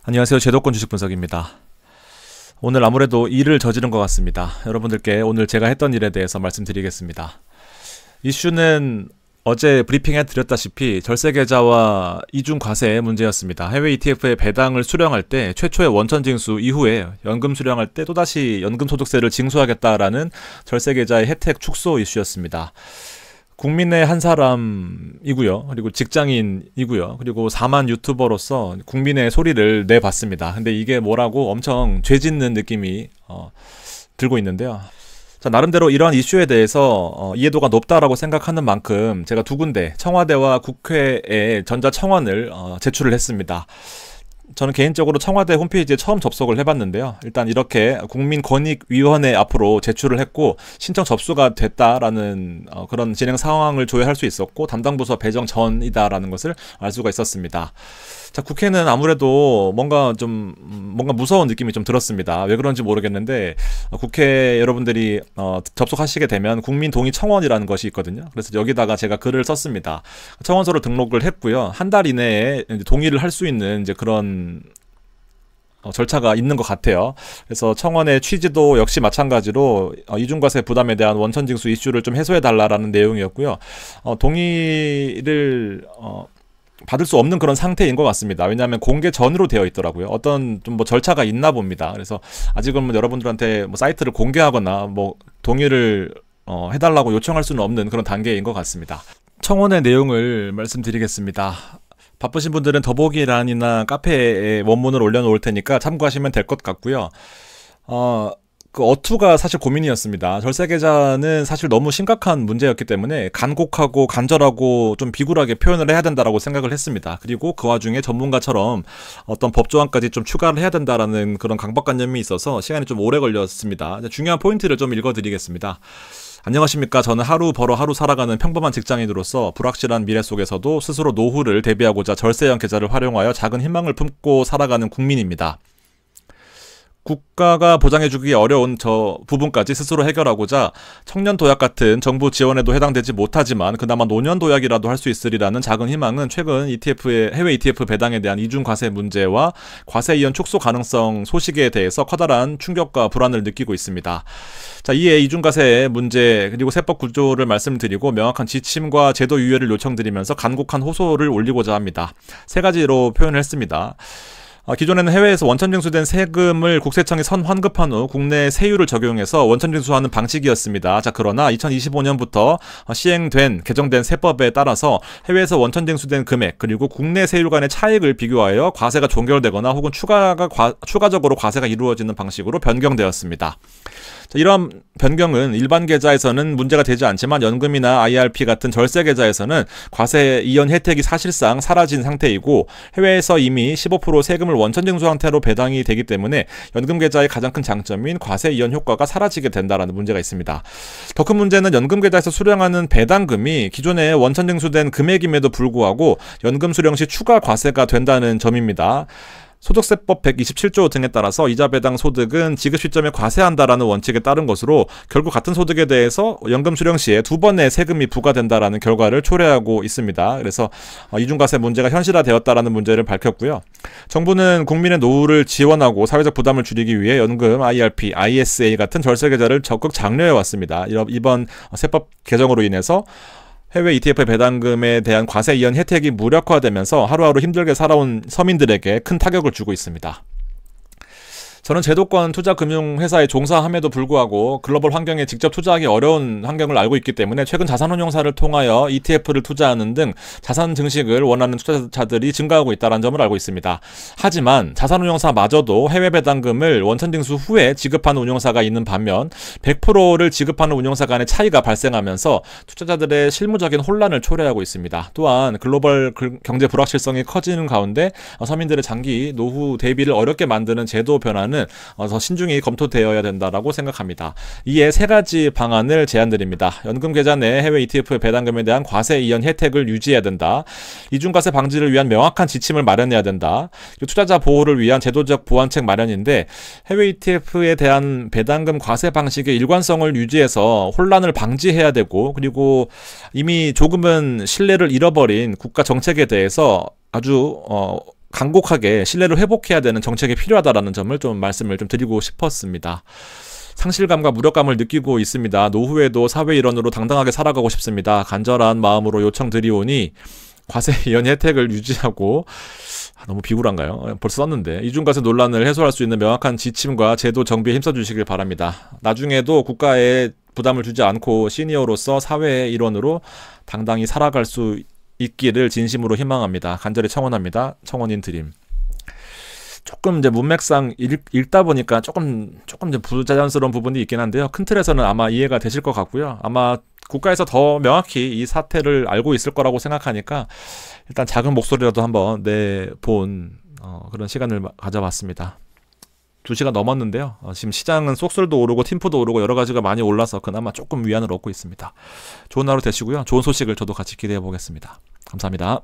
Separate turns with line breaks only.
안녕하세요. 제도권 주식 분석입니다. 오늘 아무래도 일을 저지른 것 같습니다. 여러분들께 오늘 제가 했던 일에 대해서 말씀드리겠습니다. 이슈는 어제 브리핑해 드렸다시피 절세계좌와 이중과세 문제였습니다. 해외 ETF의 배당을 수령할 때 최초의 원천징수 이후에 연금 수령할 때 또다시 연금소득세를 징수하겠다라는 절세계좌의 혜택 축소 이슈였습니다. 국민의 한 사람이고요. 그리고 직장인이고요. 그리고 4만 유튜버로서 국민의 소리를 내봤습니다. 근데 이게 뭐라고 엄청 죄짓는 느낌이 들고 있는데요. 자, 나름대로 이러한 이슈에 대해서 이해도가 높다라고 생각하는 만큼 제가 두 군데 청와대와 국회에 전자청원을 제출을 했습니다. 저는 개인적으로 청와대 홈페이지에 처음 접속을 해봤는데요. 일단 이렇게 국민권익위원회 앞으로 제출을 했고 신청 접수가 됐다라는 그런 진행 상황을 조회할 수 있었고 담당 부서 배정 전이다라는 것을 알 수가 있었습니다. 자, 국회는 아무래도 뭔가 무서운 느낌이 좀 들었습니다. 왜 그런지 모르겠는데 국회 여러분들이 접속하시게 되면 국민동의 청원이라는 것이 있거든요. 그래서 여기다가 제가 글을 썼습니다. 청원서를 등록을 했고요. 한 달 이내에 동의를 할 수 있는 이제 그런 절차가 있는 것 같아요. 그래서 청원의 취지도 역시 마찬가지로 이중과세 부담에 대한 원천징수 이슈를 좀 해소해달라라는 내용이었고요. 동의를 받을 수 없는 그런 상태인 것 같습니다. 왜냐하면 공개 전으로 되어 있더라고요. 어떤 좀 절차가 있나 봅니다. 그래서 아직은 여러분들한테 사이트를 공개하거나 동의를 해달라고 요청할 수는 없는 그런 단계인 것 같습니다. 청원의 내용을 말씀드리겠습니다. 바쁘신 분들은 더보기란이나 카페에 원문을 올려놓을 테니까 참고하시면 될 것 같고요. 그 어투가 사실 고민이었습니다. 절세계좌는 사실 너무 심각한 문제였기 때문에 간곡하고 간절하고 좀 비굴하게 표현을 해야 된다라고 생각을 했습니다. 그리고 그 와중에 전문가처럼 어떤 법조안까지 좀 추가를 해야 된다라는 그런 강박관념이 있어서 시간이 좀 오래 걸렸습니다. 중요한 포인트를 좀 읽어드리겠습니다. 안녕하십니까. 저는 하루 벌어 하루 살아가는 평범한 직장인으로서 불확실한 미래 속에서도 스스로 노후를 대비하고자 절세형 계좌를 활용하여 작은 희망을 품고 살아가는 국민입니다. 국가가 보장해주기 어려운 저 부분까지 스스로 해결하고자 청년 도약 같은 정부 지원에도 해당되지 못하지만 그나마 노년 도약이라도 할 수 있으리라는 작은 희망은 최근 해외 ETF 배당에 대한 이중과세 문제와 과세 이연 축소 가능성 소식에 대해서 커다란 충격과 불안을 느끼고 있습니다. 자, 이에 이중과세 문제 그리고 세법 구조를 말씀드리고 명확한 지침과 제도 유예를 요청드리면서 간곡한 호소를 올리고자 합니다. 세 가지로 표현을 했습니다. 기존에는 해외에서 원천징수된 세금을 국세청이 선환급한 후 국내 세율을 적용해서 원천징수하는 방식이었습니다. 자, 그러나 2025년부터 개정된 세법에 따라서 해외에서 원천징수된 금액 그리고 국내 세율 간의 차익을 비교하여 과세가 종결되거나 혹은 추가적으로 과세가 이루어지는 방식으로 변경되었습니다. 자, 이러한 변경은 일반 계좌에서는 문제가 되지 않지만 연금이나 IRP 같은 절세 계좌에서는 과세 이연 혜택이 사실상 사라진 상태이고 해외에서 이미 15% 세금을 원천징수 형태로 배당이 되기 때문에 연금 계좌의 가장 큰 장점인 과세 이연 효과가 사라지게 된다는 문제가 있습니다. 더 큰 문제는 연금 계좌에서 수령하는 배당금이 기존에 원천징수된 금액임에도 불구하고 연금 수령 시 추가 과세가 된다는 점입니다. 소득세법 127조 등에 따라서 이자 배당 소득은 지급 시점에 과세한다라는 원칙에 따른 것으로 결국 같은 소득에 대해서 연금 수령 시에 두 번의 세금이 부과된다라는 결과를 초래하고 있습니다. 그래서 이중과세 문제가 현실화되었다라는 문제를 밝혔고요. 정부는 국민의 노후를 지원하고 사회적 부담을 줄이기 위해 연금, IRP, ISA 같은 절세계좌를 적극 장려해 왔습니다. 이번 세법 개정으로 인해서 해외 ETF 배당금에 대한 과세 이연 혜택이 무력화되면서 하루하루 힘들게 살아온 서민들에게 큰 타격을 주고 있습니다. 저는 제도권 투자금융회사에 종사함에도 불구하고 글로벌 환경에 직접 투자하기 어려운 환경을 알고 있기 때문에 최근 자산운용사를 통하여 ETF를 투자하는 등 자산 증식을 원하는 투자자들이 증가하고 있다는 점을 알고 있습니다. 하지만 자산운용사마저도 해외 배당금을 원천징수 후에 지급하는 운용사가 있는 반면 100%를 지급하는 운용사 간의 차이가 발생하면서 투자자들의 실무적인 혼란을 초래하고 있습니다. 또한 글로벌 경제 불확실성이 커지는 가운데 서민들의 장기 노후 대비를 어렵게 만드는 제도 변화는 더 신중히 검토되어야 된다라고 생각합니다. 이에 세 가지 방안을 제안드립니다. 연금 계좌 내 해외 ETF 배당금에 대한 과세 이연 혜택을 유지해야 된다. 이중과세 방지를 위한 명확한 지침을 마련해야 된다. 투자자 보호를 위한 제도적 보완책 마련인데 해외 ETF에 대한 배당금 과세 방식의 일관성을 유지해서 혼란을 방지해야 되고 그리고 이미 조금은 신뢰를 잃어버린 국가 정책에 대해서 아주 강곡하게 신뢰를 회복해야 되는 정책이 필요하다라는 점을 좀 말씀을 좀 드리고 싶었습니다. 상실감과 무력감을 느끼고 있습니다. 노후에도 사회 일원으로 당당하게 살아가고 싶습니다. 간절한 마음으로 요청드리오니 과세 연회 혜택을 유지하고 너무 비굴한가요? 벌써 썼는데 이중과세 논란을 해소할 수 있는 명확한 지침과 제도 정비에 힘써주시길 바랍니다. 나중에도 국가에 부담을 주지 않고 시니어로서 사회의 일원으로 당당히 살아갈 수 있기를 진심으로 희망합니다. 간절히 청원합니다. 청원인 드림. 조금 이제 문맥상 읽다 보니까 조금 이제 부자연스러운 부분이 있긴 한데요. 큰 틀에서는 아마 이해가 되실 것 같고요. 아마 국가에서 더 명확히 이 사태를 알고 있을 거라고 생각하니까 일단 작은 목소리라도 한번 내본 그런 시간을 가져봤습니다. 2시간 넘었는데요. 지금 시장은 쏙술도 오르고 팀프도 오르고 여러 가지가 많이 올라서 그나마 조금 위안을 얻고 있습니다. 좋은 하루 되시고요. 좋은 소식을 저도 같이 기대해 보겠습니다. 감사합니다.